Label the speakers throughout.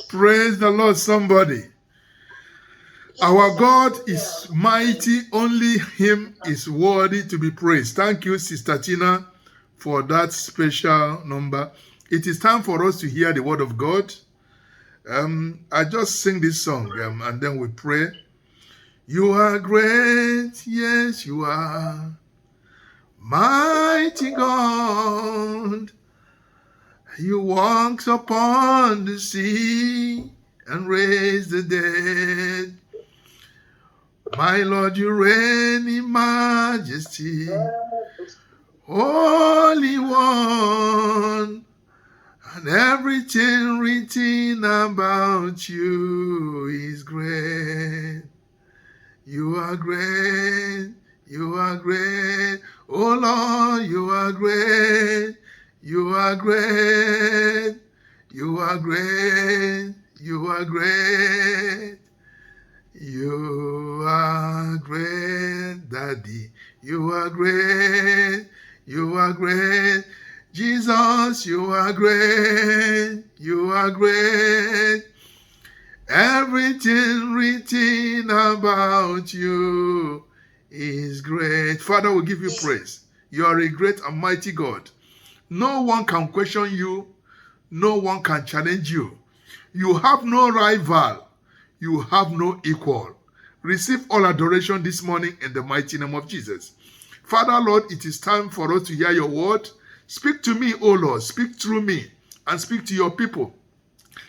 Speaker 1: Praise the Lord, somebody. Our God is mighty. Only Him is worthy to be praised. Thank you, Sister Tina, for that special number. It is time for us to hear the word of God. I just sing this song and then we pray. You are great, yes, you are. Mighty God, you walk upon the sea and raise the dead. My Lord, you reign in majesty, Holy One, and everything written about you is great. You are great, you are great, oh Lord, you are great, you are great, you are great, you are great. You are great, Daddy. You are great. You are great. Jesus, you are great. You are great. Everything written about you is great. Father, we give you praise. You are a great and mighty God. No one can question you. No one can challenge you. You have no rival. You have no equal. Receive all adoration this morning in the mighty name of Jesus. Father, Lord, it is time for us to hear your word. Speak to me, O Lord. Speak through me and speak to your people.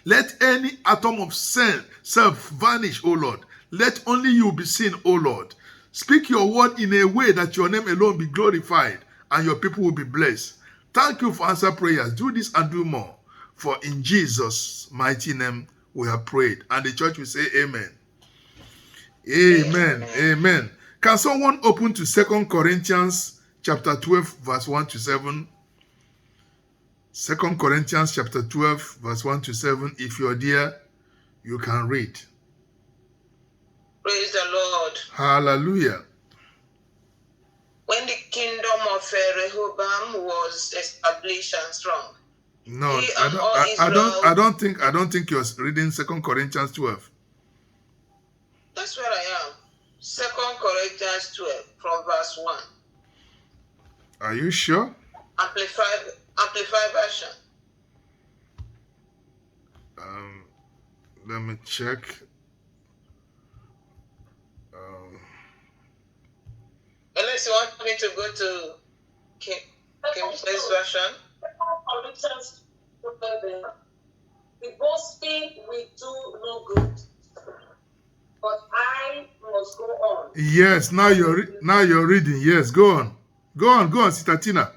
Speaker 1: Let any atom of self vanish, O Lord. Let only you be seen, O Lord. Speak your word in a way that your name alone be glorified and your people will be blessed. Thank you for answer prayers. Do this and do more. For in Jesus' mighty name we have prayed. And the church will say amen. Amen. Amen. Can someone open to 2 Corinthians chapter 12 verse 1 to 7? 2 Corinthians chapter 12 verse 1 to 7. If you're there, you can read.
Speaker 2: Praise the Lord.
Speaker 1: Hallelujah.
Speaker 2: When the kingdom of Rehoboam was established and strong,
Speaker 1: No,
Speaker 2: he and all Israel.
Speaker 1: I don't think you're reading 2 Corinthians 12.
Speaker 2: That's where I am. 2 Corinthians 12 from verse 1.
Speaker 1: Are you sure?
Speaker 2: Amplified version.
Speaker 1: Let me check.
Speaker 2: Unless you want me to go to King James version.
Speaker 3: Corinthians, the boasting we do no good, but I must go on.
Speaker 1: Yes, now you're reading. Yes, go on. Go on, Sister Tina.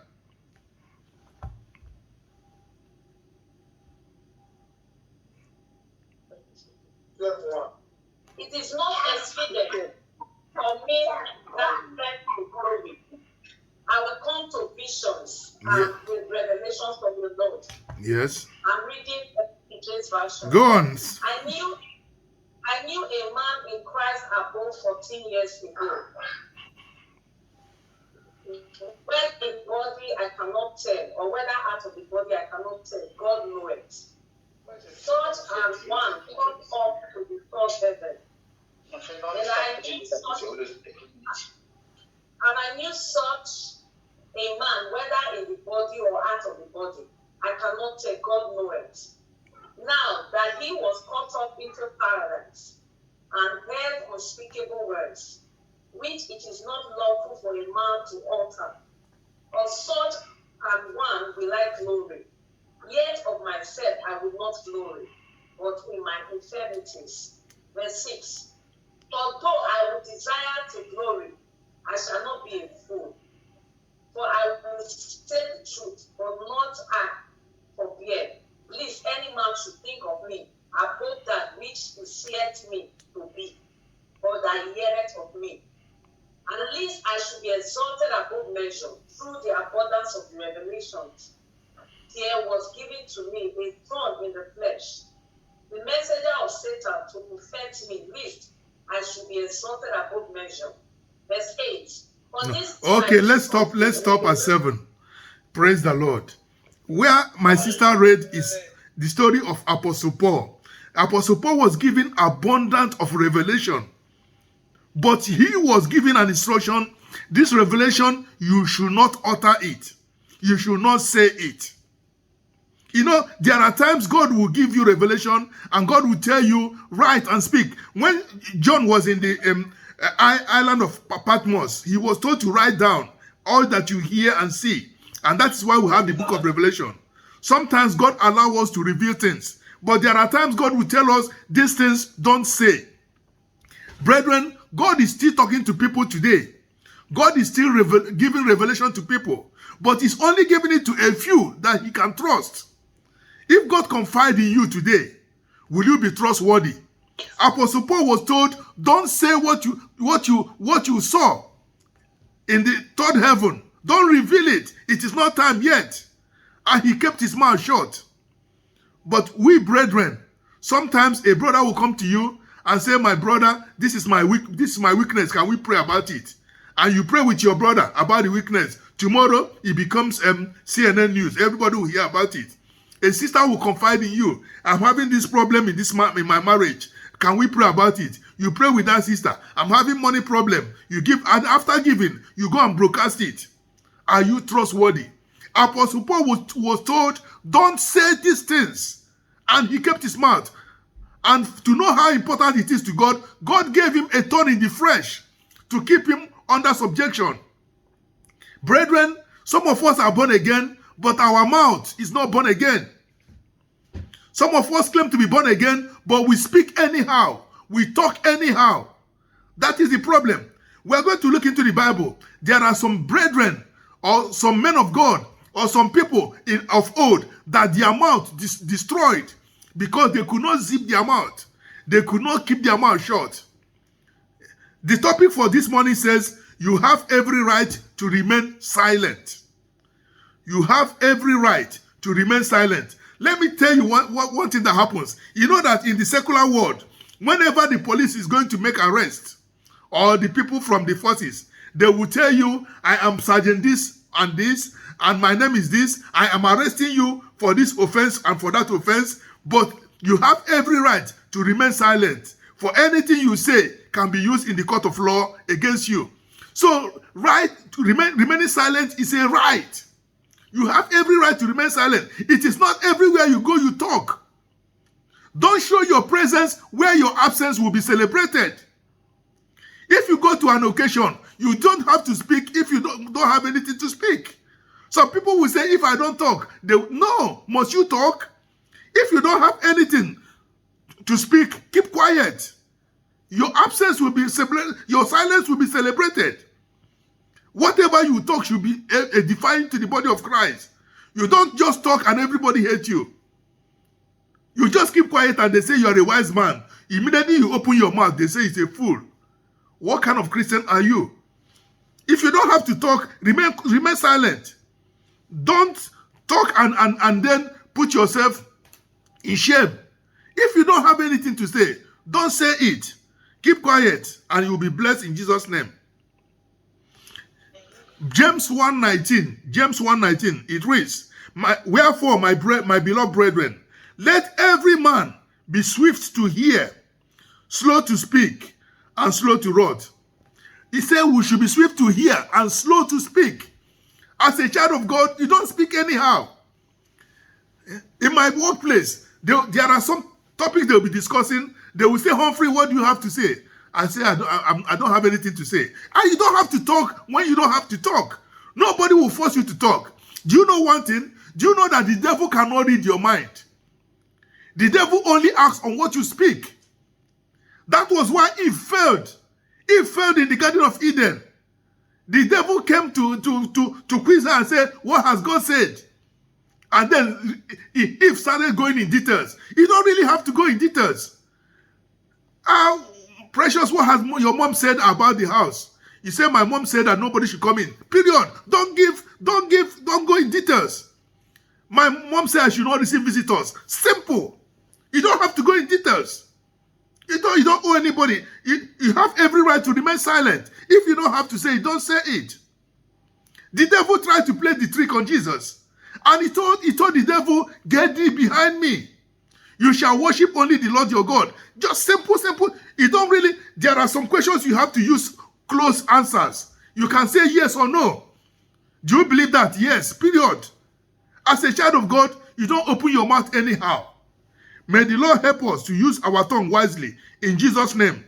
Speaker 3: It is not expedient for me that to glory. I will come to visions and with revelations from the Lord.
Speaker 1: Yes.
Speaker 3: I'm reading the James version.
Speaker 1: Go on.
Speaker 3: I knew a man in Christ above 14 years ago. Whether in body I cannot tell, or whether out of the body I cannot tell, God knows. Such an one come up to the third heaven. And I knew such a man, whether in the body or out of the body, I cannot tell, God knows. Now that he was caught up into paradise and heard unspeakable words, which it is not lawful for a man to utter. Of such an one will I glory. Yet of myself I will not glory, but in my infirmities. Verse 6. For though I would desire to glory, I shall not be a fool. For I will say the truth, but not I forbear, lest any man should think of me above that which he seeth me to be, or that he heareth of me. And lest I should be exalted above measure through the abundance of the revelations. There was given to me a thorn in the flesh, the messenger of Satan to buffet me, lest I should be exalted above measure. Verse 8.
Speaker 1: Okay, let's stop at 7. Praise the Lord. Where my sister read is the story of Apostle Paul. Apostle Paul was given abundance of revelation, but he was given an instruction. This revelation, you should not utter it. You should not say it. You know, there are times God will give you revelation and God will tell you, write and speak. When John was in the island of Patmos, he was told to write down all that you hear and see. And that is why we have the book of Revelation. Sometimes God allows us to reveal things, but there are times God will tell us these things don't say. Brethren, God is still talking to people today. God is still giving revelation to people, but he's only giving it to a few that he can trust. If God confide in you today, will you be trustworthy? Apostle Paul was told, don't say what you saw in the third heaven. Don't reveal it. It is not time yet. And he kept his mouth shut. But we, brethren, sometimes a brother will come to you and say, my brother, this is my weakness. Can we pray about it? And you pray with your brother about the weakness. Tomorrow, it becomes CNN News. Everybody will hear about it. A sister will confide in you. I'm having this problem in my marriage. Can we pray about it? You pray with that sister. I'm having money problem. You give, and after giving, you go and broadcast it. Are you trustworthy? Apostle Paul was told, don't say these things. And he kept his mouth. And to know how important it is to God, God gave him a thorn in the flesh to keep him under subjection. Brethren, some of us are born again, but our mouth is not born again. Some of us claim to be born again, but we speak anyhow. We talk anyhow. That is the problem. We're going to look into the Bible. There are some brethren or some men of God or some people of old that their mouth destroyed because they could not zip their mouth. They could not keep their mouth shut. The topic for this morning says, you have every right to remain silent. You have every right to remain silent. Let me tell you one thing that happens. You know that in the secular world, whenever the police is going to make arrest, or the people from the forces, they will tell you, I am Sergeant this, and my name is this. I am arresting you for this offense and for that offense, but you have every right to remain silent. For anything you say can be used in the court of law against you. So, right to remaining silent is a right. You have every right to remain silent. It is not everywhere you go you talk. Don't show your presence where your absence will be celebrated. If you go to an occasion, you don't have to speak if you don't have anything to speak. Some people will say, if I don't talk, no, must you talk? If you don't have anything to speak, keep quiet. Your absence will be celebrated, your silence will be celebrated. Whatever you talk should be edifying to the body of Christ. You don't just talk and everybody hates you. You just keep quiet and they say you are a wise man. Immediately you open your mouth, they say it's a fool. What kind of Christian are you? If you don't have to talk, remain silent. Don't talk and then put yourself in shame. If you don't have anything to say, don't say it. Keep quiet and you'll be blessed in Jesus' name. James 1:19, it reads, wherefore, my beloved brethren, let every man be swift to hear, slow to speak, and slow to wrath. He said we should be swift to hear and slow to speak. As a child of God, you don't speak anyhow. In my workplace, there are some topics they'll be discussing. They will say, Humphrey, what do you have to say? I say, I don't have anything to say. And you don't have to talk when you don't have to talk. Nobody will force you to talk. Do you know one thing? Do you know that the devil cannot read your mind? The devil only acts on what you speak. That was why Eve failed. Eve failed in the Garden of Eden. The devil came to quiz her and said, what has God said? And then Eve started going in details. You don't really have to go in details. Precious, what has your mom said about the house? You say, my mom said that nobody should come in. Period. Don't go in details. My mom said I should not receive visitors. Simple. You don't have to go in details. You don't owe anybody. You have every right to remain silent. If you don't have to say it, don't say it. The devil tried to play the trick on Jesus. And he told the devil, get thee behind me. You shall worship only the Lord your God. Just simple, simple. You don't really, there are some questions you have to use close answers. You can say yes or no. Do you believe that? Yes, period. As a child of God, you don't open your mouth anyhow. May the Lord help us to use our tongue wisely. In Jesus' name.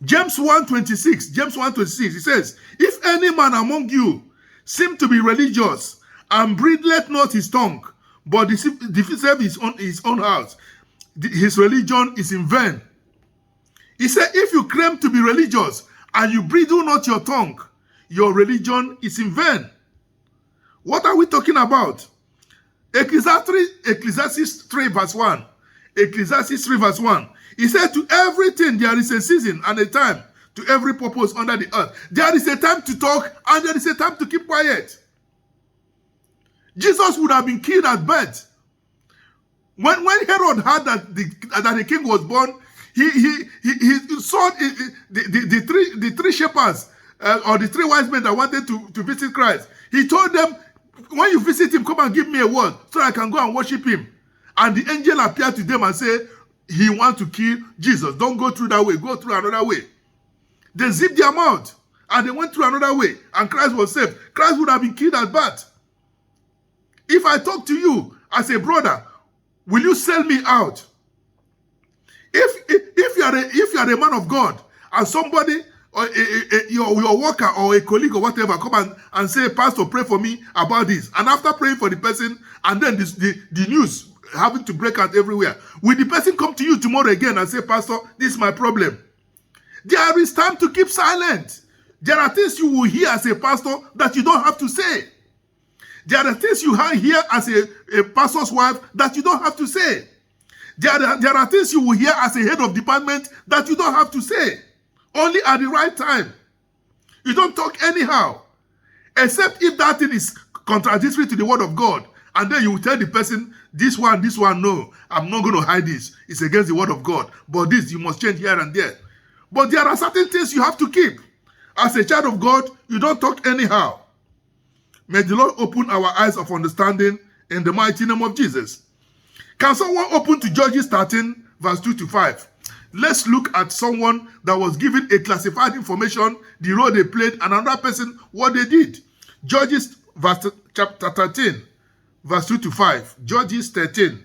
Speaker 1: James 1:26. James 1:26. It says, if any man among you seem to be religious and bridleth not his tongue, but deceiveth his own house, his religion is in vain. He said, if you claim to be religious and you bridle not your tongue, your religion is in vain. What are we talking about? Ecclesiastes 3 verse 1. Ecclesiastes 3 verse 1. He said, to everything there is a season and a time, to every purpose under the earth. There is a time to talk and there is a time to keep quiet. Jesus would have been killed at birth. When Herod heard that the king was born, he saw the three shepherds or the three wise men that wanted to visit Christ. He told them, when you visit him, come and give me a word so I can go and worship him. And the angel appeared to them and said, he wants to kill Jesus. Don't go through that way. Go through another way. They zipped their mouth and they went through another way. And Christ was saved. Christ would have been killed at birth. If I talk to you as a brother, will you sell me out? If you are a man of God and somebody or your worker or a colleague or whatever come and say, Pastor, pray for me about this. And after praying for the person, and then the news having to break out everywhere, will the person come to you tomorrow again and say, Pastor, this is my problem? There is time to keep silent. There are things you will hear as a pastor that you don't have to say. There are things you hear as a pastor's wife that you don't have to say. There are things you will hear as a head of department that you don't have to say. Only at the right time. You don't talk anyhow. Except if that thing is contradictory to the word of God. And then you will tell the person, this one, no. I'm not going to hide this. It's against the word of God. But this, you must change here and there. But there are certain things you have to keep. As a child of God, you don't talk anyhow. May the Lord open our eyes of understanding in the mighty name of Jesus. Can someone open to Judges 13, verse 2 to 5? Let's look at someone that was given a classified information, the role they played, and another person, what they did. Judges chapter 13, verse 2 to 5. Judges 13,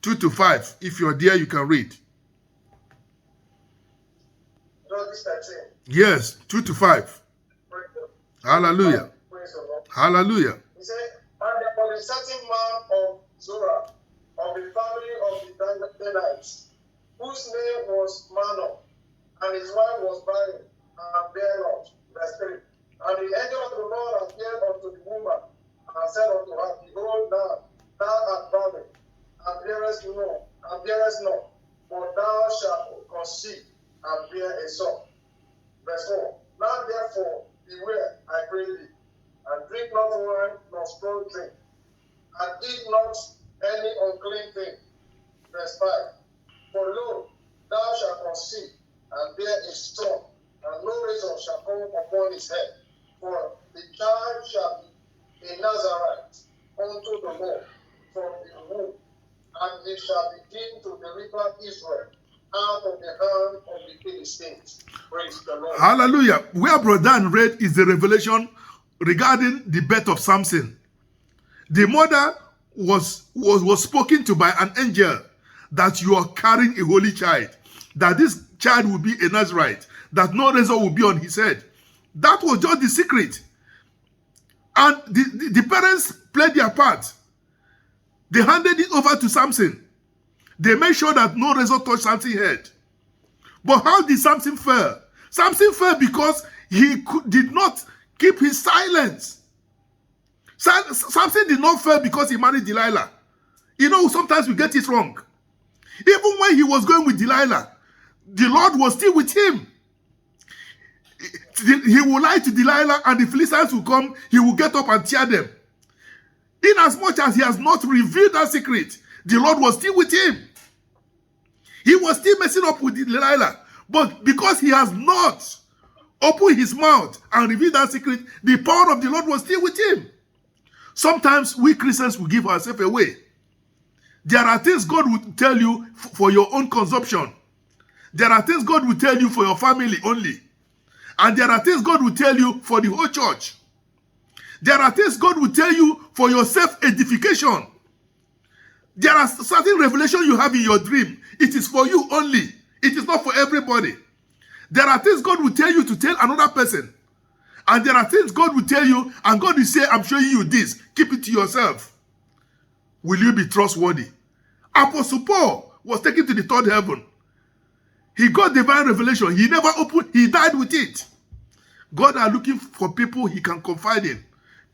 Speaker 1: 2 to 5. If you're there, you can read.
Speaker 3: Judges 13.
Speaker 1: Yes, 2 to 5. Hallelujah. Hallelujah.
Speaker 3: He said, and there was a certain man of Zorah, of the family of the Danites, whose name was Manoah, and his wife was barren, and bare not. Verse 3. And the angel of the Lord appeared unto the woman, and said unto her, behold, now thou art barren, and bearest not, but thou shalt conceive, and bear a son. Verse 4. Now therefore, beware, I pray thee, and drink not wine nor strong drink, and eat not any unclean thing. Verse 5. For lo, thou shalt conceive, and bear a son, and no razor shall come upon his head. For the child shall be a Nazarite unto the Lord from the womb, and he shall begin to deliver Israel out of the hand of the Philistines. Praise the Lord.
Speaker 1: Hallelujah. Where Brother Dan read is the revelation regarding the birth of Samson. The mother was spoken to by an angel that you are carrying a holy child, that this child will be a Nazarite, that no razor will be on his head. That was just the secret. And the parents played their part. They handed it over to Samson. They made sure that no razor touched Samson's head. But how did Samson fail? Samson fell because he did not keep his silence. Samson did not fail because he married Delilah. You know, sometimes we get it wrong. Even when he was going with Delilah, the Lord was still with him. He will lie to Delilah and the Philistines will come, he will get up and tear them. Inasmuch as he has not revealed that secret, the Lord was still with him. He was still messing up with Delilah. But because he has not opened his mouth and revealed that secret, the power of the Lord was still with him. Sometimes we Christians will give ourselves away. There are things God will tell you for your own consumption. There are things God will tell you for your family only. And there are things God will tell you for the whole church. There are things God will tell you for your self-edification. There are certain revelations you have in your dream. It is for you only. It is not for everybody. There are things God will tell you to tell another person. And there are things God will tell you, and God will say, I'm showing you this. Keep it to yourself. Will you be trustworthy? Apostle Paul was taken to the third heaven. He got divine revelation. He never opened, he died with it. God are looking for people he can confide in.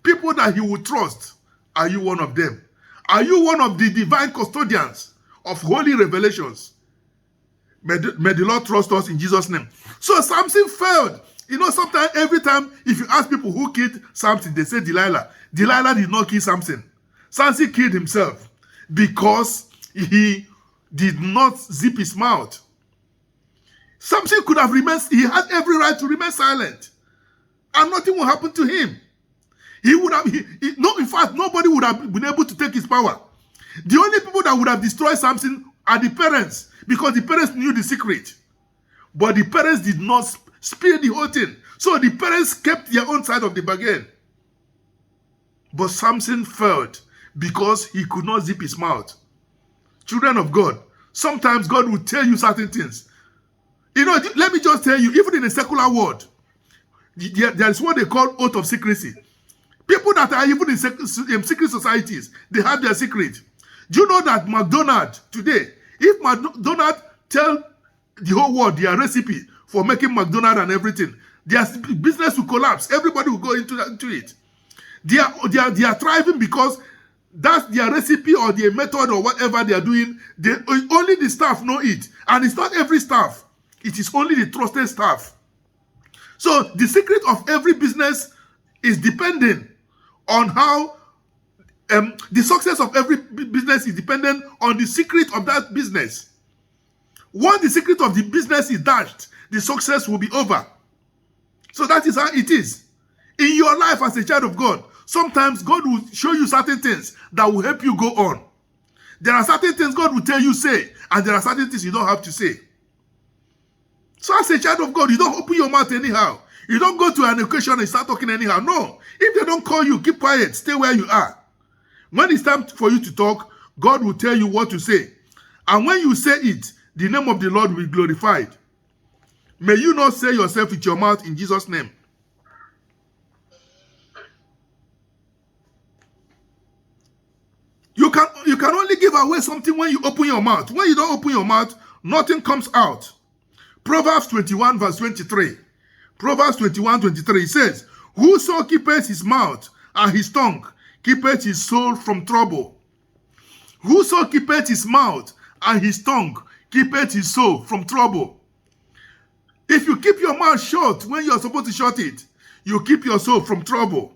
Speaker 1: People that he will trust. Are you one of them? Are you one of the divine custodians of holy revelations? May the Lord trust us in Jesus' name. So Samson failed. You know, sometimes, every time, if you ask people who killed Samson, they say Delilah. Delilah did not kill Samson. Samson killed himself because he did not zip his mouth. Samson could have remained, he had every right to remain silent. And nothing will happen to him. He would have, in fact, nobody would have been able to take his power. The only people that would have destroyed Samson are the parents, because the parents knew the secret. But the parents did not spill the whole thing. So the parents kept their own side of the bargain. But Samson failed because he could not zip his mouth. Children of God, sometimes God will tell you certain things. You know, let me just tell you, even in the secular world, there is what they call oath of secrecy. People that are even in secret societies, they have their secret. Do you know that McDonald's today, if McDonald's tell the whole world their recipe for making McDonald's and everything, their business will collapse. Everybody will go into it. They are thriving because that's their recipe or their method or whatever they are doing. Only the staff know it. And it's not every staff. It is only the trusted staff. So the secret of every business is dependent on how the success of every business is dependent on the secret of that business. Once the secret of the business is dashed, the success will be over. So that is how it is. In your life as a child of God, sometimes God will show you certain things that will help you go on. There are certain things God will tell you say, and there are certain things you don't have to say. So as a child of God, you don't open your mouth anyhow. You don't go to an occasion and start talking anyhow. No. If they don't call you, keep quiet. Stay where you are. When it's time for you to talk, God will tell you what to say. And when you say it, the name of the Lord will be glorified. May you not say yourself with your mouth in Jesus' name. You can only give away something when you open your mouth. When you don't open your mouth, nothing comes out. Proverbs 21 verse 23. Proverbs 21:23 says, whoso keepeth his mouth and his tongue keepeth his soul from trouble. Whoso keepeth his mouth and his tongue keepeth his soul from trouble. If you keep your mouth shut when you are supposed to shut it, you keep your soul from trouble.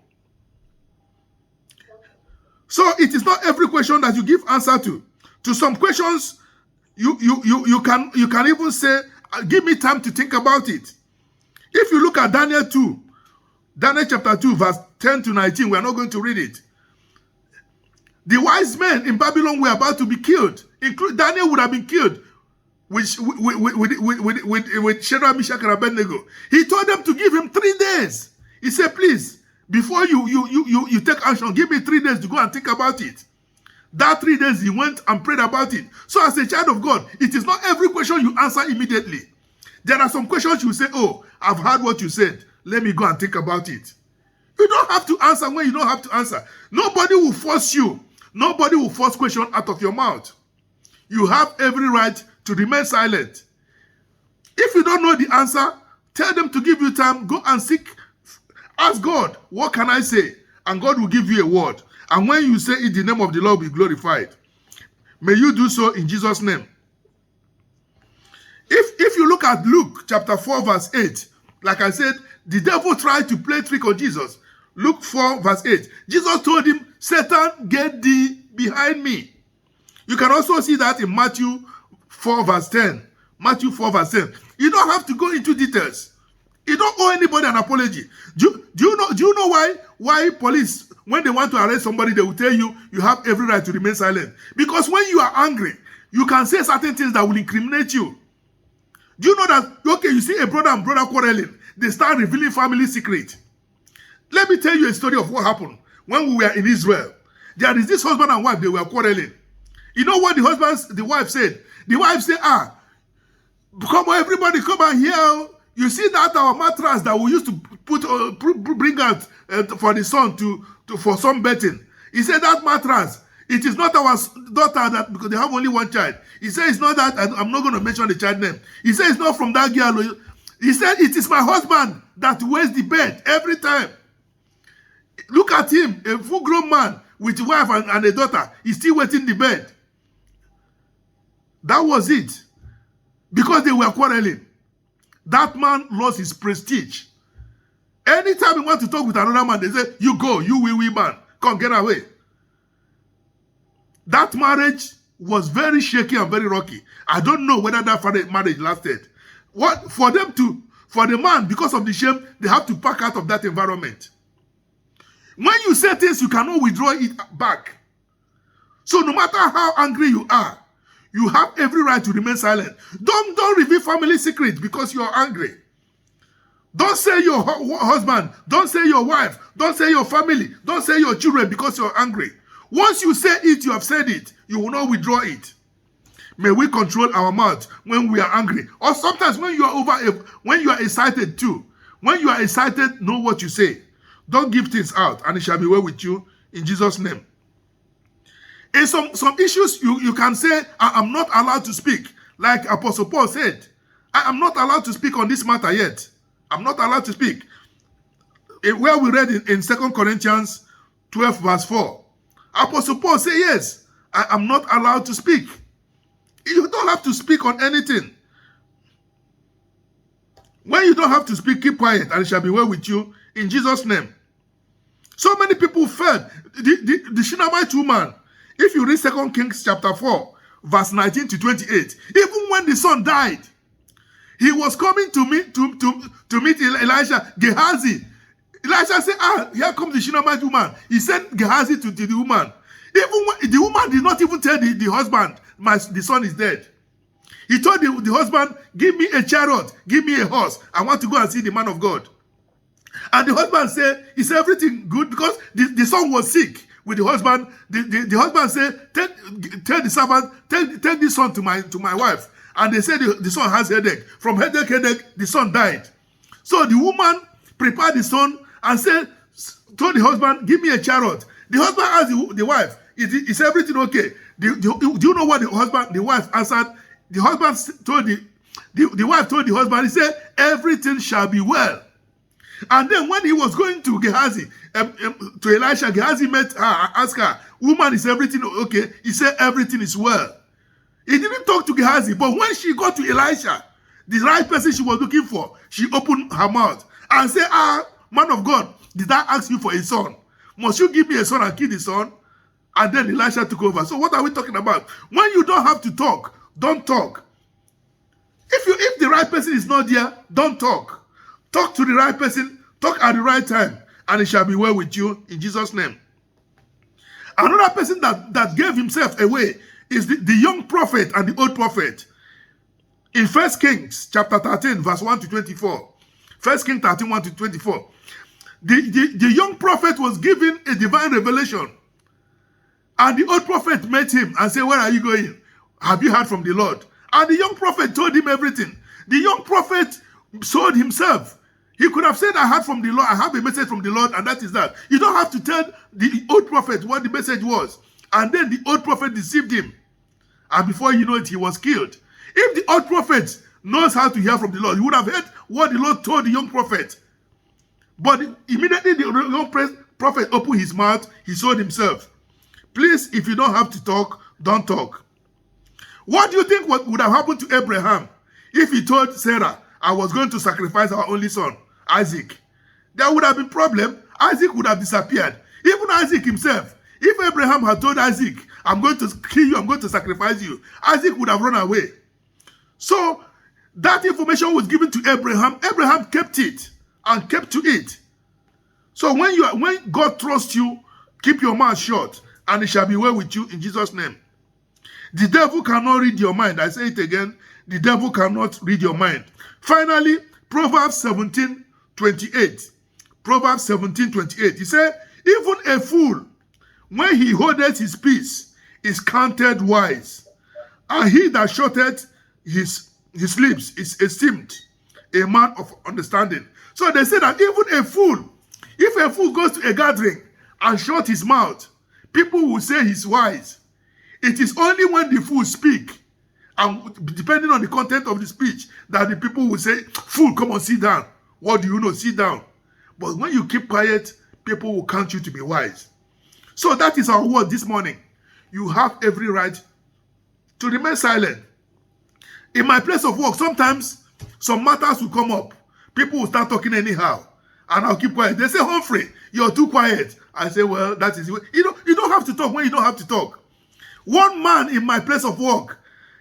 Speaker 1: So it is not every question that you give answer to. To some questions, you can even say, give me time to think about it. If you look at Daniel 2, Daniel chapter 2, verse 10 to 19, we are not going to read it. The wise men in Babylon were about to be killed. Daniel would have been killed with Shadrach, Meshach, and Abednego. He told them to give him 3 days. He said, please, before you take action, give me 3 days to go and think about it. That 3 days he went and prayed about it. So as a child of God, it is not every question you answer immediately. There are some questions you say, oh, I've heard what you said. Let me go and think about it. You don't have to answer when you don't have to answer. Nobody will force you. Nobody will force question out of your mouth. You have every right to remain silent. If you don't know the answer, tell them to give you time. Go and seek. Ask God, what can I say? And God will give you a word. And when you say it, the name of the Lord will be glorified. May you do so in Jesus' name. If you look at Luke chapter 4 verse 8, like I said, the devil tried to play trick on Jesus. Luke 4 verse 8. Jesus told him, Satan, get thee behind me. You can also see that in Matthew 4 verse 10. Matthew 4 verse 10. You don't have to go into details. You don't owe anybody an apology. Do you know why police, when they want to arrest somebody, they will tell you you have every right to remain silent? Because when you are angry, you can say certain things that will incriminate you. Do you know that, okay, you see a brother and brother quarreling, they start revealing family secret. Let me tell you a story of what happened when we were in Israel. There is this husband and wife, they were quarreling. You know what the wife said? The wife said, come on, everybody come on here. You see that our mattress that we used to bring out for the son for sunbathing. He said that mattress, it is not our daughter that, because they have only one child. He said it's not that, and I'm not going to mention the child name. He said it's not from that girl. He said it is my husband that wears the bed every time. Look at him, a full-grown man with a wife and a daughter. He's still waiting the bed. That was it. Because they were quarreling. That man lost his prestige. Anytime he wants to talk with another man, they say, you go, you wee man. Come, get away. That marriage was very shaky and very rocky. I don't know whether that marriage lasted. For the man, because of the shame, they have to pack out of that environment. When you say things, you cannot withdraw it back. So no matter how angry you are, you have every right to remain silent. Don't reveal family secrets because you are angry. Don't say your husband, don't say your wife, don't say your family, don't say your children because you're angry. Once you say it, you have said it. You will not withdraw it. May we control our mouth when we are angry. Or sometimes when you are excited too. When you are excited, know what you say. Don't give things out, and it shall be well with you in Jesus' name. In some issues, you can say, I am not allowed to speak. Like Apostle Paul said, I am not allowed to speak on this matter yet. I'm not allowed to speak. Where we read in 2 Corinthians 12 verse 4, Apostle Paul said, yes, I am not allowed to speak. You don't have to speak on anything. When you don't have to speak, keep quiet, and it shall be well with you in Jesus' name. So many people fell. The Shunammite woman, if you read 2 Kings chapter 4, verse 19 to 28, even when the son died, he was coming to meet Elisha, Gehazi. Elisha said, here comes the Shunammite woman. He sent Gehazi to the woman. Even when, the woman did not even tell the husband, the son is dead. He told the husband, give me a chariot, give me a horse. I want to go and see the man of God. And the husband said, is everything good? Because the son was sick with the husband. The husband said, tell the servant, take this son to my wife. And they said the son has headache. From headache, the son died. So the woman prepared the son and told the husband, give me a chariot. The husband asked the wife, is everything okay? Do you know what the wife answered? The husband told the wife told the husband, he said, everything shall be well. And then when he was going to Gehazi, to Elisha, Gehazi met her and asked her, woman, is everything okay? He said, everything is well. He didn't talk to Gehazi, but when she got to Elisha, the right person she was looking for, she opened her mouth and said, man of God, did I ask you for a son? Must you give me a son and kill the son? And then Elisha took over. So what are we talking about? When you don't have to talk, don't talk. If the right person is not there, don't talk. Talk to the right person, talk at the right time, and it shall be well with you in Jesus' name. Another person that gave himself away is the young prophet and the old prophet. In 1 Kings chapter 13, verse 1 to 24. 1 Kings 13, 1 to 24. The young prophet was given a divine revelation. And the old prophet met him and said, where are you going? Have you heard from the Lord? And the young prophet told him everything. The young prophet sold himself. He could have said, I heard from the Lord, I have a message from the Lord, and that is that. You don't have to tell the old prophet what the message was. And then the old prophet deceived him. And before you know it, he was killed. If the old prophet knows how to hear from the Lord, he would have heard what the Lord told the young prophet. But immediately the young prophet opened his mouth, he sold himself. Please, if you don't have to talk, don't talk. What do you think would have happened to Abraham if he told Sarah, I was going to sacrifice our only son, Isaac? There would have been a problem. Isaac would have disappeared. Even Isaac himself, if Abraham had told Isaac, I'm going to kill you, I'm going to sacrifice you, Isaac would have run away. So, That information was given to Abraham. Abraham kept it and kept to it. So when God trusts you, keep your mouth shut, and it shall be well with you in Jesus' name. The devil cannot read your mind. I say it again. The devil cannot read your mind. Finally, Proverbs 17:28. Proverbs 17:28. He said, even a fool, when he holdeth his peace, is counted wise, and he that shutteth his lips is esteemed a man of understanding. So they say that even a fool, if a fool goes to a gathering and shut his mouth, people will say he's wise. It is only when the fool speak, and depending on the content of the speech, that the people will say, fool, come on, sit down. What do you know? Sit down. But when you keep quiet, people will count you to be wise. So that is our word this morning. You have every right to remain silent. In my place of work, sometimes some matters will come up. People will start talking anyhow, and I'll keep quiet. They say, Humphrey, you're too quiet. I say, well, that is... You don't have to talk when you don't have to talk. One man in my place of work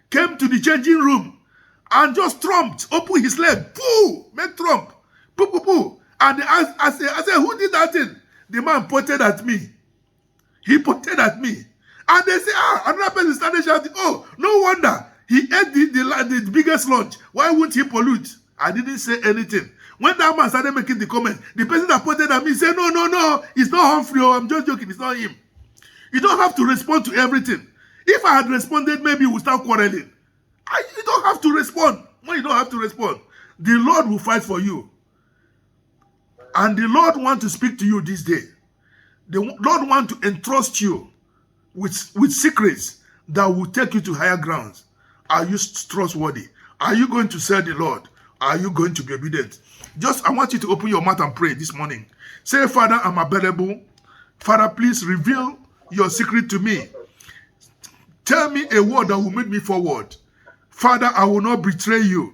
Speaker 1: came to the changing room and just trumped, opened his leg, poo, make trump, poo, poo, poo. And I said, who did that thing? The man pointed at me. He pointed at me. And they say, another person started shouting, oh, no wonder. He ate the biggest lunch. Why wouldn't he pollute? I didn't say anything. When that man started making the comment, the person that pointed at me said, no, it's not Humphrey. I'm just joking. It's not him. You don't have to respond to everything. If I had responded, maybe we'll start quarreling. You don't have to respond. When you don't have to respond, the Lord will fight for you. And the Lord wants to speak to you this day. The Lord wants to entrust you with secrets that will take you to higher grounds. Are you trustworthy? Are you going to serve the Lord? Are you going to be obedient? I want you to open your mouth and pray this morning. Say, Father, I'm available. Father, please reveal your secret to me. Tell me a word that will make me forward. Father, I will not betray you.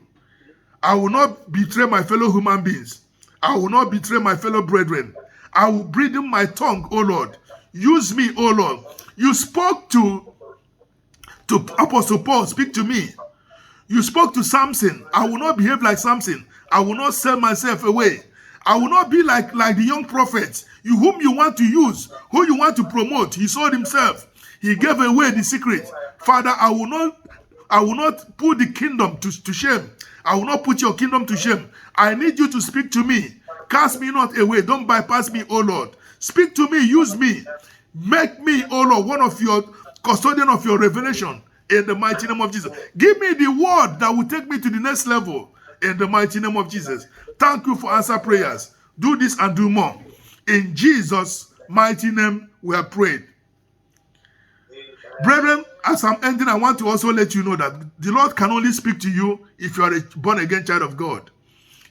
Speaker 1: I will not betray my fellow human beings. I will not betray my fellow brethren. I will breathe in my tongue, O Lord. Use me, O Lord. You spoke to Apostle Paul, speak to me. You spoke to Samson. I will not behave like Samson. I will not sell myself away. I will not be like the young prophets, whom you want to use, who you want to promote. He sold himself. He gave away the secret. Father, I will not put the kingdom to shame. I will not put your kingdom to shame. I need you to speak to me. Cast me not away. Don't bypass me, O Lord. Speak to me. Use me. Make me, O Lord, one of your custodian of your revelation in the mighty name of Jesus. Give me the word that will take me to the next level in the mighty name of Jesus. Thank you for answer prayers. Do this and do more. In Jesus' mighty name we have prayed. Brethren, as I'm ending, I want to also let you know that the Lord can only speak to you if you are a born-again child of God.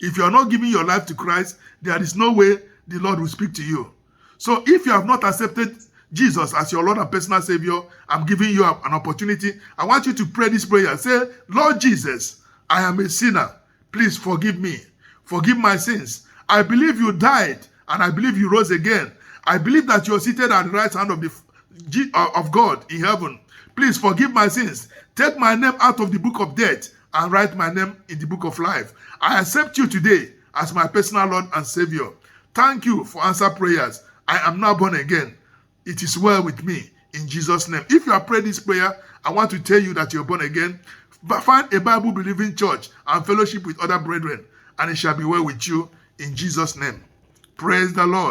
Speaker 1: If you are not giving your life to Christ, there is no way the Lord will speak to you. So if you have not accepted Jesus as your Lord and personal Savior, I'm giving you an opportunity. I want you to pray this prayer. Say, Lord Jesus, I am a sinner. Please forgive me. Forgive my sins. I believe you died and I believe you rose again. I believe that you are seated at the right hand of God in heaven. Please forgive my sins. Take my name out of the book of death and write my name in the book of life. I accept you today as my personal Lord and Savior. Thank you for answer prayers. I am now born again. It is well with me in Jesus' name. If you have prayed this prayer, I want to tell you that you're born again. Find a Bible-believing church and fellowship with other brethren, and it shall be well with you in Jesus' name. Praise the Lord.